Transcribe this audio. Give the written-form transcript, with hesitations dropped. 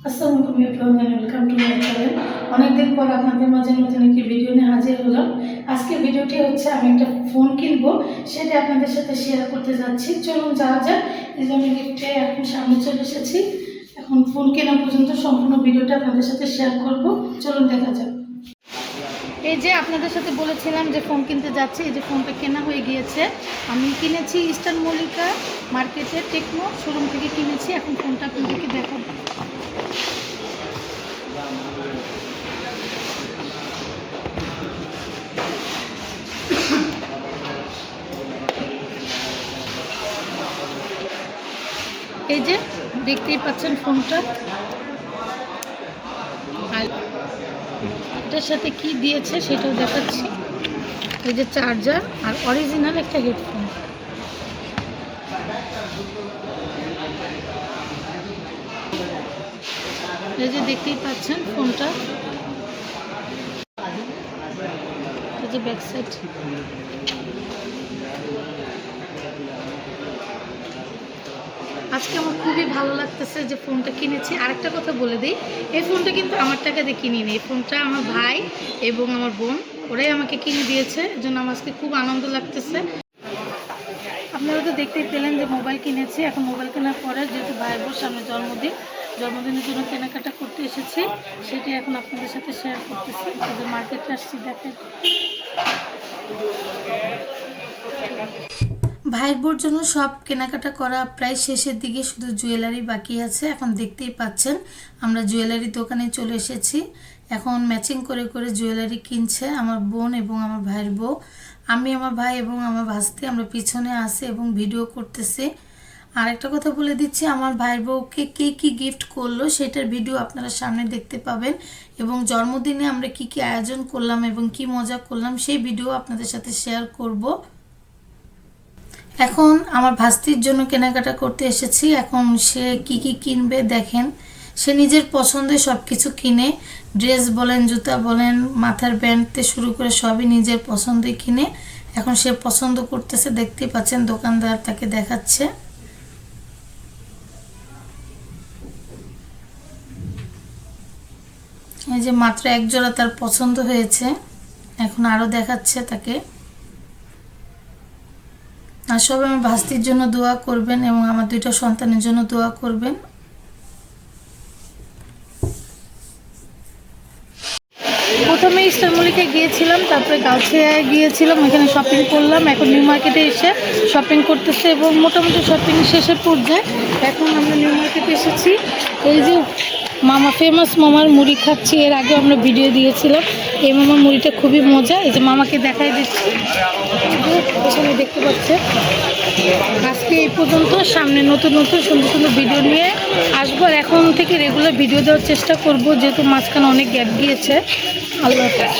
আসসালামু আলাইকুম everyone, welcome to my channel. অনেকদিন পর আপনাদের মাঝে নতুন একটি ভিডিও নিয়ে হাজির হলাম। আজকের ভিডিওটি হচ্ছে আমি একটা ফোন কিনবো, সেটা আপনাদের সাথে শেয়ার করতে যাচ্ছি। চলুন যাওয়া যাক। এই যে আমি লিফটে এখন সামনে চলে এসেছি। এখন ফোন কেনা পর্যন্ত সম্পূর্ণ ভিডিওটা আপনাদের সাথে শেয়ার করব। চলুন দেখা যাক। এই যে আপনাদের সাথে বলেছিলাম যে ফোন কিনতে যাচ্ছি, এই যে ফোনটা কেনা হয়ে গিয়েছে। আমি কিনেছি ইস্টার্ন মল্লিকা মার্কেটে টেকনো শোরুম থেকে কিনেছি। এখন ফোনটা আপনাদেরকে দেখাবো। এই যে দেখতেই পাচ্ছেন ফোনটা, আর এটার সাথে কি দিয়েছে সেটাও দেখাচ্ছি। এই যে চার্জার আর অরিজিনাল একটা হেডফোন। এই যে দেখতেই পাচ্ছেন ফোনটা, এই যে ব্যাক সাইড। আজকে আমার খুবই ভালো লাগতেছে যে ফোনটা কিনেছি। আরেকটা কথা বলে দিই, এই ফোনটা কিন্তু আমার টাকা দিয়ে কিনিনি। এই ফোনটা আমার ভাই এবং আমার বোন ওরাই আমাকে কিনে দিয়েছে, এজন্য আমার আজকে খুব আনন্দ লাগতেছে। আপনারা তো দেখতেই পেলেন যে মোবাইল কিনেছি। এখন মোবাইল কেনার পরে যেহেতু ভাইয়ের বোন সামনে জন্মদিনের জন্য কেনাকাটা করতে এসেছি, সেটি এখন আপনাদের সাথে শেয়ার করতেছি। যে মার্কেটে আসছি, দেখেন ভাইয়ের বোর জন্য সব কেনাকাটা করা প্রায় শেষের দিকে, শুধু জুয়েলারি বাকি আছে। এখন দেখতেই পাচ্ছেন আমরা জুয়েলারি দোকানে চলে এসেছি। এখন ম্যাচিং করে করে জুয়েলারি কিনছে আমার বোন এবং আমার ভাইয়ের বউ। আমি, আমার ভাই এবং আমার ভাস্তি আমরা পিছনে আসি এবং ভিডিও করতেছি। আর একটা কথা বলে দিচ্ছি, আমার ভাইয়ের বউকে কে কী গিফট করলো সেটার ভিডিও আপনারা সামনে দেখতে পাবেন, এবং জন্মদিনে আমরা কি কি আয়োজন করলাম এবং কি মজা করলাম সেই ভিডিও আপনাদের সাথে শেয়ার করব। এখন আমার ভাস্তির জন্য কেনাকাটা করতে এসেছি। এখন সে কি কি কিনবে দেখেন। সে নিজের পছন্দে সব কিছু কিনে, ড্রেস বলেন, জুতা বলেন, মাথার ব্যান্ড থেকে শুরু করে সবই নিজের পছন্দে কিনে এখন সে পছন্দ করতেছে। দেখতেই পাচ্ছেন দোকানদার তাকে দেখাচ্ছে। এই যে মাত্র এক জোড়া তার পছন্দ হয়েছে, এখন আরও দেখাচ্ছে তাকে। আর সবাই আমার ভাস্তির জন্য দোয়া করবেন এবং আমার দুইটা সন্তানের জন্য দোয়া করবেন। প্রথমে ইস্টার্ন মল্লিকায় গিয়েছিলাম, তারপরে গাউছিয়ায় গিয়েছিলাম, ওইখানে শপিং করলাম। এখন নিউ মার্কেটে এসে শপিং করতেছে এবং মোটামুটি শপিং শেষের পর্যায়ে এখন আমরা নিউ মার্কেটে এসেছি। এই যে মামা ফেমাস মামার মুড়ি খাচ্ছি, এর আগে আমরা ভিডিও দিয়েছিলাম। এই মামার মুড়িটা খুবই মজা। এই যে মামাকে দেখাই দিচ্ছি, ওখানে দেখতে পাচ্ছে। আজকে এই পর্যন্ত, সামনে নতুন নতুন সুন্দর সুন্দর ভিডিও নিয়ে আসবো। আর এখন থেকে রেগুলার ভিডিও দেওয়ার চেষ্টা করব, যেহেতু মাঝখানে অনেক গ্যাপ গিয়েছে। আল্লাহ হাফেজ।